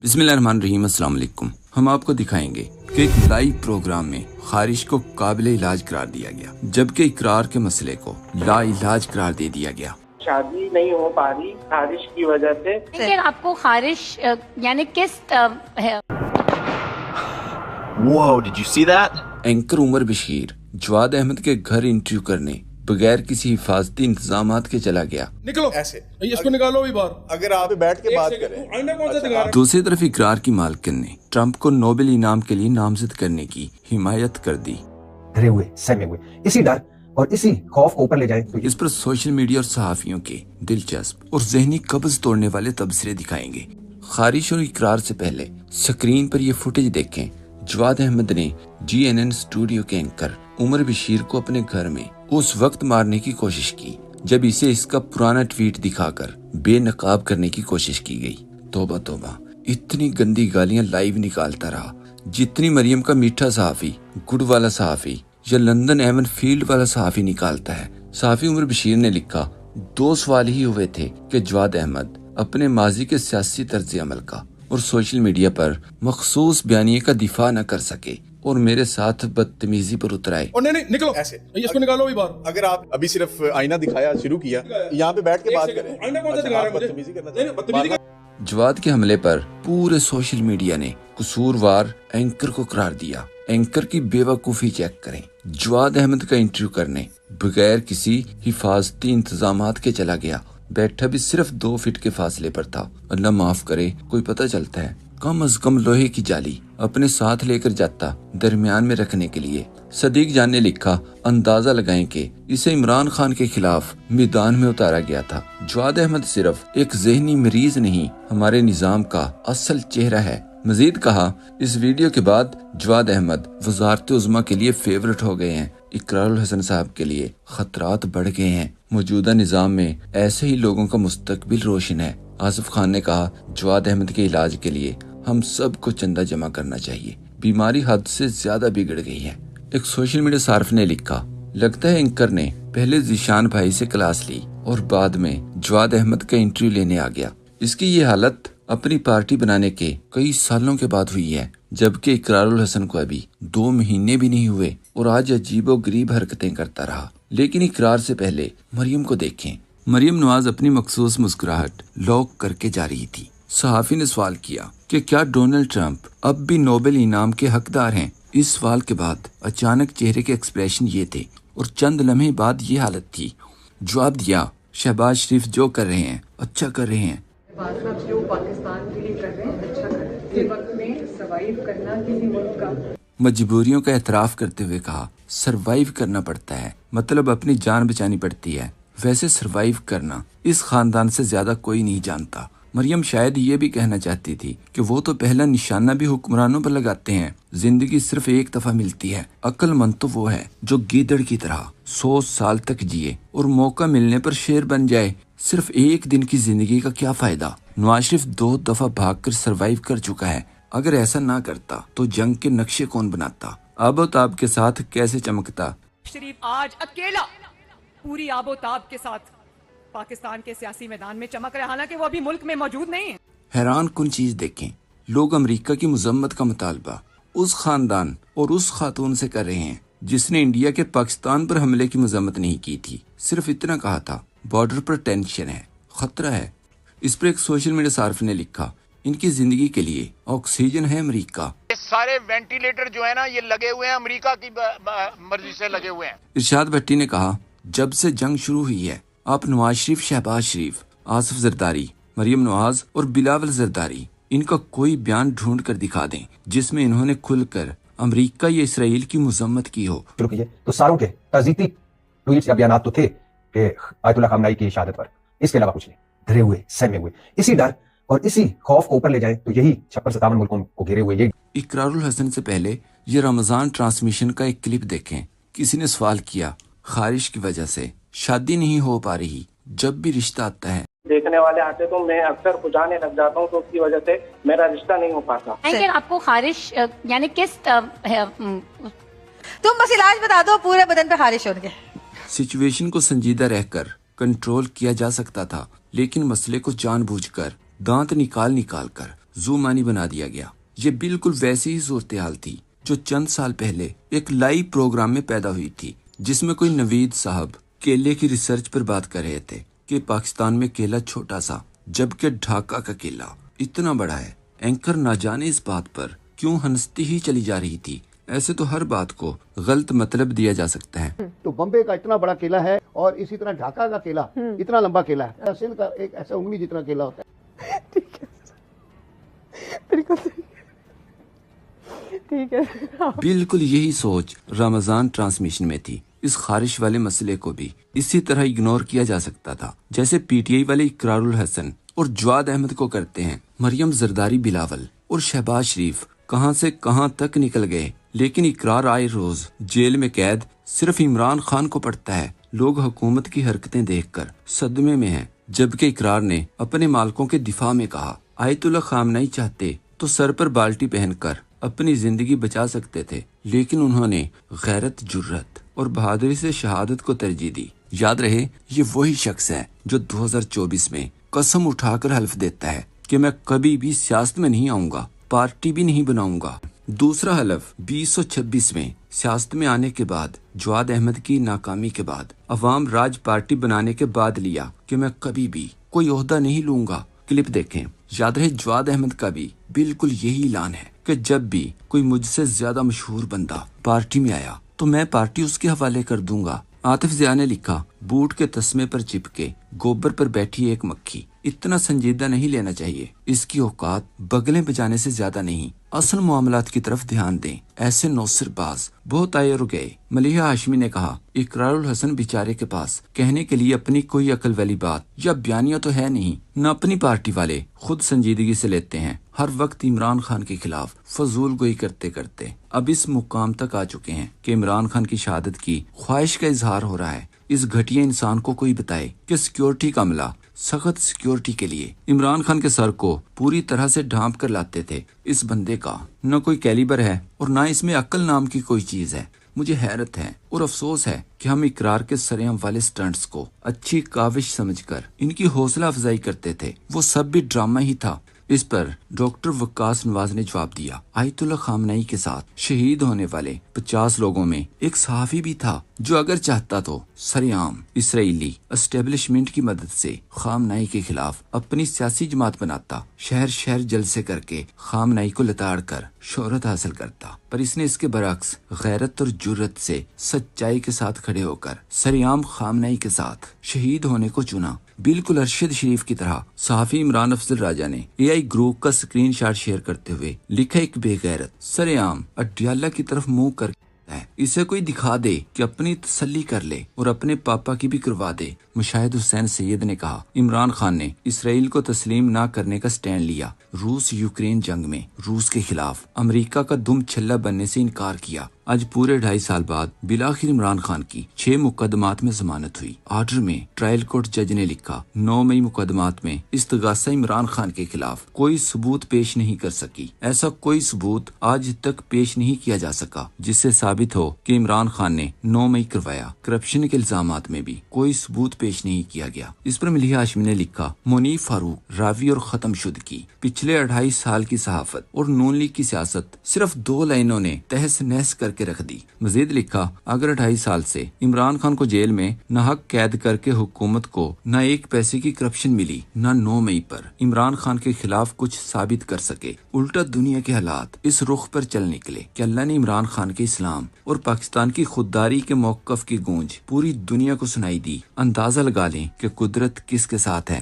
बिस्मिल्लाहिर्रहमानिर्रहीम। अस्सलाम वालेकुम। हम आपको दिखाएंगे कि एक लाइव प्रोग्राम में खारिश को काबिल इलाज करार दिया गया, जबकि इकरार के मसले को ला इलाज करार दे दिया गया। शादी नहीं हो पा रही खारिश की वजह से। लेकिन आपको खारिश यानी किस है? Whoa, did you see that? Anchor Umar Bashir Jawad Ahmad के घर इंटरव्यू करने बगैर किसी हिफाजती इंतजामात के चला गया। निकलो ऐसे, इसको निकालो भी बाहर। अगर आप बैठ के बात करें। अंडा कौन सा दिखा रहा है? दूसरी तरफ इकरार की मालकिन ने ट्रंप को नोबेल इनाम के लिए नामजद करने की हिमायत कर दी। डरे हुए, सहमे हुए, इसी डर और इसी खौफ को ऊपर ले जाए तो इस पर सोशल मीडिया और सहाफियों के दिलचस्प और जहनी कब्ज तोड़ने वाले तबसरे दिखाएंगे। खारिश और इकरार से पहले स्क्रीन पर ये फुटेज देखें। जवाद अहमद ने GNN स्टूडियो के एंकर उमर बशीर को अपने घर में उस वक्त मारने की कोशिश की जब इसे इसका पुराना ट्वीट दिखाकर बेनकाब करने की कोशिश की गई। तौबा तौबा, इतनी गंदी गालियां लाइव निकालता रहा जितनी मरियम का मीठा सहाफी, गुड वाला सहाफी या लंदन एवन फील्ड वाला सहाफी निकालता है। सहाफी उमर बशीर ने लिखा, 2 सवाल ही हुए थे कि जवाद अहमद अपने माजी के सियासी तर्ज अमल का और सोशल मीडिया पर मखसूस बयानिए का दिफा न कर सके और मेरे साथ बदतमीजी पर उतर आए। और नहीं निकलो ऐसे, इसको निकालो भी बाहर। अगर आप अभी सिर्फ आईना दिखाया शुरू किया, यहाँ पे बैठ के बात करें। अंडा कौन सा दिखा रहा है मुझे? बदतमीजी करना नहीं, बदतमीजी चाहिए। जवाद के हमले पर पूरे सोशल मीडिया ने कसूरवार एंकर को करार दिया। एंकर की बेवकूफी चेक करें। जवाद अहमद का इंटरव्यू करने बगैर किसी हिफाजती इंतजामात के चला गया। बैठा भी सिर्फ 2 फीट के फासले पर था। अल्लाह माफ करे, कोई पता चलता है कम अज कम लोहे की जाली अपने साथ लेकर जाता दरमियान में रखने के लिए। सदीक जान ने लिखा, अंदाजा लगाएं कि इसे इमरान खान के खिलाफ मैदान में उतारा गया था। जवाद अहमद सिर्फ एक जहनी मरीज नहीं, हमारे निजाम का असल चेहरा है। मजीद कहा, इस वीडियो के बाद जवाद अहमद वजारत उज़्मा के लिए फेवरेट हो गए हैं। इकरारुल हसन साहब के लिए खतरात बढ़ गए हैं। मौजूदा निजाम में ऐसे ही लोगों का मुस्तकबिल रोशन है। आसिफ खान ने कहा, जवाद अहमद के इलाज के लिए हम सबको चंदा जमा करना चाहिए, बीमारी हद से ज्यादा बिगड़ गई है। एक सोशल मीडिया सार्फ ने लिखा, लगता है एंकर ने पहले जीशान भाई से क्लास ली और बाद में जवाद अहमद का इंटरव्यू लेने आ गया। इसकी ये हालत अपनी पार्टी बनाने के कई सालों के बाद हुई है, जबकि इकरारुल हसन को अभी 2 महीने भी नहीं हुए और आज अजीबो गरीब हरकतें करता रहा। लेकिन इकरार से पहले मरियम को देखें। मरियम नवाज अपनी मखसूस मुस्कुराहट लॉक करके जा रही थी। सहाफी ने सवाल किया कि क्या डोनाल्ड ट्रंप अब भी नोबेल इनाम के हकदार हैं? इस सवाल के बाद अचानक चेहरे के एक्सप्रेशन ये थे और चंद लम्हे बाद ये हालत थी। जवाब दिया, शहबाज शरीफ जो कर रहे हैं अच्छा कर रहे हैं। जो पाकिस्तान के लिए कर रहे हैं अच्छा कर रहे हैं। इस वक्त में सर्वाइव करना किसी मुल्क का मजबूरियों का एतराफ करते हुए कहा, सरवाइव करना पड़ता है, मतलब अपनी जान बचानी पड़ती है। वैसे सरवाइव करना इस खानदान से ज्यादा कोई नहीं जानता। मरियम शायद ये भी कहना चाहती थी कि वो तो पहला निशाना भी हुक्मरानों पर लगाते हैं। जिंदगी सिर्फ एक दफा मिलती है। अक्लमंद तो वो है जो गीदड़ की तरह 100 साल तक जिए और मौका मिलने पर शेर बन जाए। सिर्फ एक दिन की जिंदगी का क्या फायदा? नवाज शरीफ 2 दफा भागकर सरवाइव कर चुका है। अगर ऐसा ना करता तो जंग के नक्शे कौन बनाता? आबोताब के साथ कैसे चमकता? शरीफ आज अकेला पूरी आबोताब के साथ पाकिस्तान के सियासी मैदान में चमक रहे, हालांकि वो अभी मुल्क में मौजूद नहीं है। हैरान कुन चीज देखें, लोग अमेरिका की मुजम्मत का मुतालबा उस खानदान और उस खातून से कर रहे हैं जिसने इंडिया के पाकिस्तान पर हमले की मजम्मत नहीं की थी। सिर्फ इतना कहा था, बॉर्डर पर टेंशन है, खतरा है। इस पर एक सोशल मीडिया सार्फ ने लिखा, इनकी जिंदगी के लिए ऑक्सीजन है अमेरिका। ये सारे वेंटिलेटर जो है ना, ये लगे हुए हैं अमेरिका की मर्जी से लगे हुए हैं। इरशाद भट्टी ने कहा, जब से जंग शुरू हुई है आप नवाज शरीफ, शहबाज शरीफ, आसिफ जरदारी, मरियम नवाज और बिलावल जरदारी, इनका कोई बयान ढूंढ कर दिखा दें जिसमें इन्होंने खुलकर अमेरिका या इसराइल की मुजम्मत की हो। तो सारों के तज़ीती ट्वीट्स या बयानात तो थे कि आयतुल्लाह खामनाई की शहादत पर, इसके अलावा कुछ नहीं। डरे हुए, सहमे हुए, इसी डर और इसी खौफ को ऊपर ले जाए तो यही 56-57 मुल्कों को घेरे हुए ये। इकरारुल हसन से पहले ये रमजान ट्रांसमिशन का एक क्लिप देखें। किसी ने सवाल किया, खारिश की वजह से शादी नहीं हो पा रही, जब भी रिश्ता आता है देखने वाले आते तो मैं अक्सर खुजाने लग जाता हूँ, तो उसकी वजह से मेरा रिश्ता नहीं हो पाता। लेकिन आपको खारिश यानी किस है? तुम बस इलाज बता दो, पूरे बदन पे खारिश हो रही है। सिचुएशन को संजीदा रहकर कंट्रोल किया जा सकता था, लेकिन मसले को जानबूझकर दांत निकाल कर زومانی بنا دیا گیا۔ یہ بالکل ویسی ہی صورتحال تھی جو چند سال پہلے ایک لائیو پروگرام میں پیدا ہوئی تھی، جس میں کوئی نوید صاحب کیلے کی ریسرچ پر بات کر رہے تھے کہ پاکستان میں کیلا چھوٹا سا جبکہ ڈھاکہ کا کیلا اتنا بڑا ہے۔ اینکر نہ جانے اس بات پر کیوں ہنستی ہی چلی جا رہی تھی۔ ایسے تو ہر بات کو غلط مطلب دیا جا سکتا ہے۔ تو بمبے کا اتنا بڑا کیلا ہے اور اسی طرح ڈھاکہ کا کیلا اتنا لمبا کیلا ہے، سندھ کا ایک ایسا انگلی جتنا کیلا ہوتا ہے۔ بالکل یہی سوچ رمضان ٹرانسمیشن میں تھی۔ اس خارش والے مسئلے کو بھی اسی طرح اگنور کیا جا سکتا تھا جیسے پی ٹی آئی والے اقرار الحسن اور جواد احمد کو کرتے ہیں۔ مریم زرداری بلاول اور شہباز شریف کہاں سے کہاں تک نکل گئے، لیکن اقرار آئے روز جیل میں قید صرف عمران خان کو پڑتا ہے۔ لوگ حکومت کی حرکتیں دیکھ کر صدمے میں ہیں، جبکہ اقرار نے اپنے مالکوں کے دفاع میں کہا آیت اللہ خامنئی چاہتے تو سر پر بالٹی پہن کر اپنی زندگی بچا سکتے تھے، لیکن انہوں نے غیرت، جرت اور بہادری سے شہادت کو ترجیح دی۔ یاد رہے یہ وہی شخص ہے جو 2024 میں قسم اٹھا کر حلف دیتا ہے کہ میں کبھی بھی سیاست میں نہیں آؤں گا، پارٹی بھی نہیں بناؤں گا۔ دوسرا حلف 2026 میں سیاست میں آنے کے بعد، جواد احمد کی ناکامی کے بعد، عوام راج پارٹی بنانے کے بعد لیا کہ میں کبھی بھی کوئی عہدہ نہیں لوں گا۔ کلپ دیکھیں۔ یاد رہے جواد احمد کا بھی بالکل یہی اعلان ہے کہ جب بھی کوئی مجھ سے زیادہ مشہور بندہ پارٹی میں آیا تو میں پارٹی اس کے حوالے کر دوں گا۔ عاطف ضیاء نے لکھا بوٹ کے تسمے پر چپکے گوبر پر بیٹھی ایک مکھی اتنا سنجیدہ نہیں لینا چاہیے، اس کی اوقات بگلیں بجانے سے زیادہ نہیں، اصل معاملات کی طرف دھیان دیں۔ ایسے نوسر باز بہت آئے اور گئے۔ ملیحہ ہاشمی نے کہا اقرار الحسن بیچارے کے پاس کہنے کے لیے اپنی کوئی عقل والی بات یا بیانیہ تو ہے نہیں، نہ اپنی پارٹی والے خود سنجیدگی سے لیتے ہیں، ہر وقت عمران خان کے خلاف فضول گوئی کرتے کرتے اب اس مقام تک آ چکے ہیں کہ عمران خان کی شہادت کی خواہش کا اظہار ہو رہا ہے۔ اس گھٹیا انسان کو کوئی بتائے کہ سیکیورٹی کا عملہ سخت سیکیورٹی کے لیے عمران خان کے سر کو پوری طرح سے ڈھانپ کر لاتے تھے۔ اس بندے کا نہ کوئی کیلیبر ہے اور نہ اس میں عقل نام کی کوئی چیز ہے۔ مجھے حیرت ہے اور افسوس ہے کہ ہم اقرار کے سرعام والے سٹنٹس کو اچھی کاوش سمجھ کر ان کی حوصلہ افزائی کرتے تھے، وہ سب بھی ڈرامہ ہی تھا۔ اس پر ڈاکٹر وقاص نواز نے جواب دیا آیت اللہ خامنئی کے ساتھ شہید ہونے والے 50 لوگوں میں ایک صحافی بھی تھا جو اگر چاہتا تو سرعام اسرائیلی اسٹیبلشمنٹ کی مدد سے خامنئی کے خلاف اپنی سیاسی جماعت بناتا، شہر شہر جلسے کر کے خامنئی کو لتاڑ کر شہرت حاصل کرتا، پر اس نے اس کے برعکس غیرت اور جرت سے سچائی کے ساتھ کھڑے ہو کر سرعام خامنئی کے ساتھ شہید ہونے کو چنا۔ بالکل ارشد شریف کی طرح صحافی عمران افضل راجہ نے اے آئی گروپ کا سکرین شاٹ شیئر کرتے ہوئے لکھا ایک بے غیرت سرعام اڈیالہ کی طرف منہ کر ہے، اسے کوئی دکھا دے کہ اپنی تسلی کر لے اور اپنے پاپا کی بھی کروا دے۔ مشاہد حسین سید نے کہا عمران خان نے اسرائیل کو تسلیم نہ کرنے کا سٹینڈ لیا، روس یوکرین جنگ میں روس کے خلاف امریکہ کا دم چھلا بننے سے انکار کیا۔ آج پورے 2.5 سال بعد بالآخر عمران خان کی 6 مقدمات میں ضمانت ہوئی۔ آرڈر میں ٹرائل کورٹ جج نے لکھا 9 مئی مقدمات میں استغاثہ عمران خان کے خلاف کوئی ثبوت پیش نہیں کر سکی۔ ایسا کوئی ثبوت آج تک پیش نہیں کیا جا سکا جس سے ثابت ہو کہ عمران خان نے 9 مئی کروایا۔ کرپشن کے الزامات میں بھی کوئی ثبوت پیش نہیں کیا گیا۔ اس پر ملیحہ ہاشمی نے لکھا منیف فاروق راوی اور ختم شدگی، پچھلے 2.5 سال کی صحافت اور نون لیگ کی سیاست صرف 2 لائنوں نے تہس نہس کر کے رکھ دی۔ مزید لکھا اگر 2.5 سال سے عمران خان کو جیل میں ناحق قید کر کے حکومت کو نہ ایک پیسے کی کرپشن ملی، نہ 9 مئی پر عمران خان کے خلاف کچھ ثابت کر سکے، الٹا دنیا کے حالات اس رخ پر چل نکلے کہ اللہ نے عمران خان کے اسلام اور پاکستان کی خودداری کے موقف کی گونج پوری دنیا کو سنائی دی، اندازہ لگا لیں کہ قدرت کس کے ساتھ ہے۔